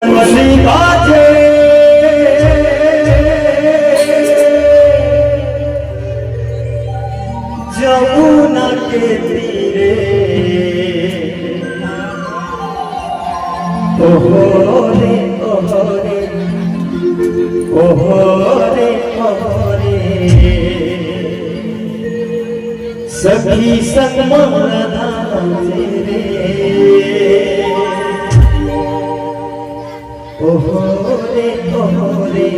जमुना के तीरे ओहोरे ओहोरे ओहोरे ओहोरे सखी संगमना तेरे ओहोरे ओहोरे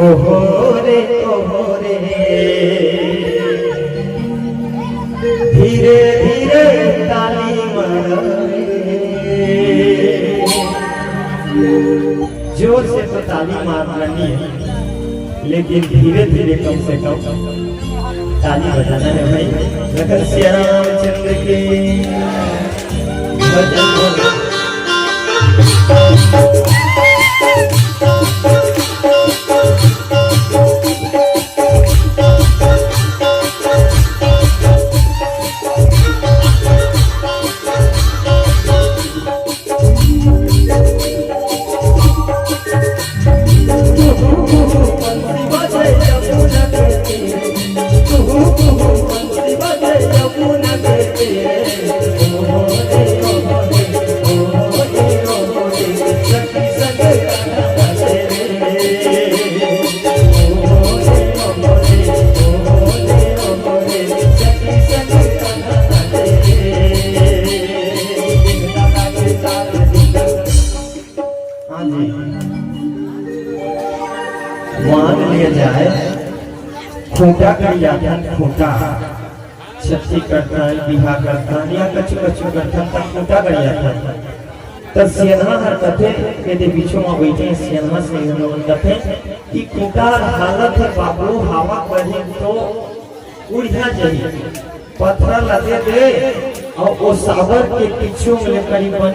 ओहोरे ओहोरे धीरे धीरे ताली मारे जोर से तो ताली मारनी है लेकिन धीरे धीरे कम से कम ताली बजाना है भाई। लगन श्याम चंद्र के भजन मान लिया जाए खूंटा कर खूंटा छत्ती करतन बिहा करतन या कछु कछु करतन तक खूंटा कर तो सियनहा हर कथे यदि बीचों में बैठे सियनहा से लोग कथे कि खूंटा हालत है बाबू हवा बहे तो उड़िया जाए पत्थर लगे दे और वो सावर के पीछे में करीबन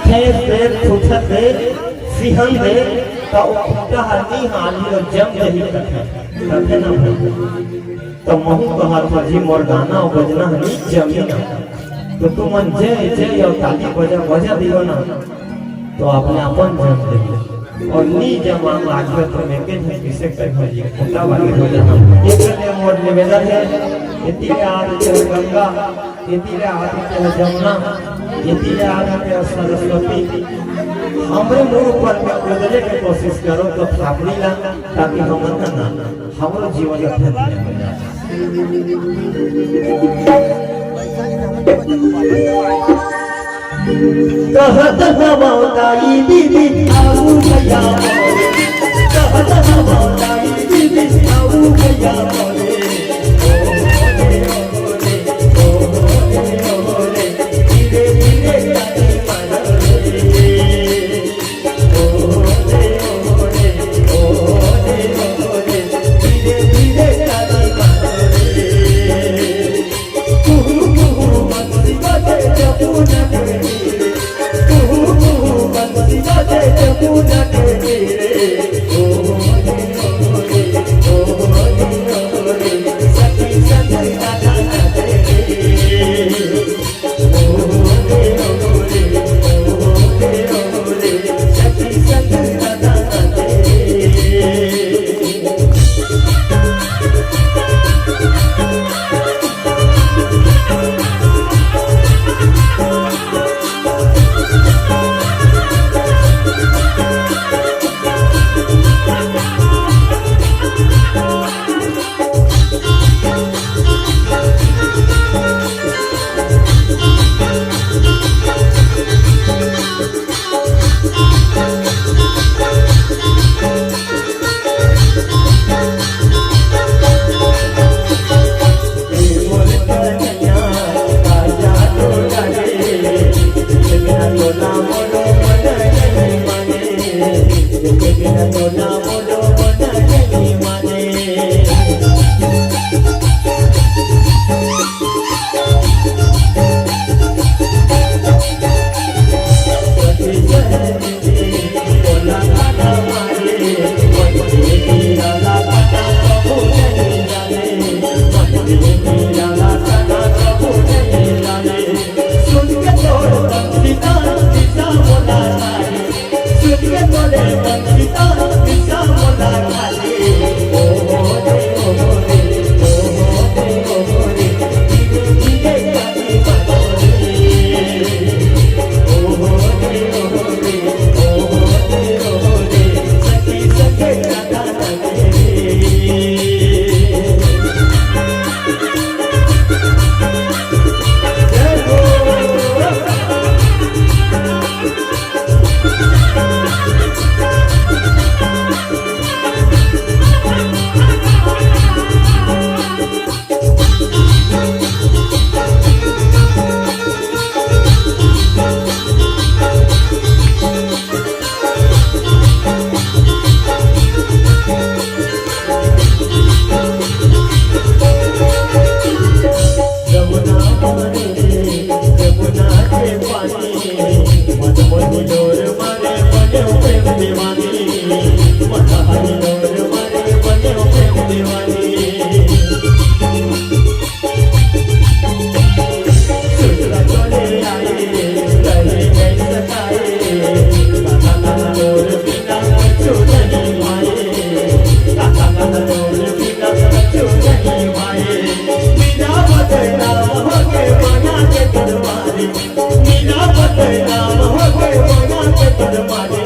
ठेस दे फुटत दे सिहन दे तो खूंटा हरनी हाली और जम जही कथे ना तो महू कहत मजी मोर गाना और बजना हनी जमीना तो तुम मन जय जय और ताली बजा बजा दियो ना तो आपने अपन जम दे और नी जमा आगे तो में के किसे कर भजी खूंटा वाली हो जाना। एक ने मोर निवेदन है इति आदि गंगा इति आदि जमुना इति आदि सरस्वती हमरे मुंह पर में बदले की कोशिश करो तो थापड़ी ला ताकि हम ना हमारा जीवन का हो जाए। कहत हवाई दीदी आऊ भैया कहत हवाई दीदी आऊ भैया सुन के तो चुपके तोरे बंसिता किस्सा मोला खाली ओ रे ओ रे ओ रे ओ रे धीरे गाली बजोरे ओ रे ओ रे ओ रे सखी सखे राधा रे मीना बदनाम हो गए माया के दरबारे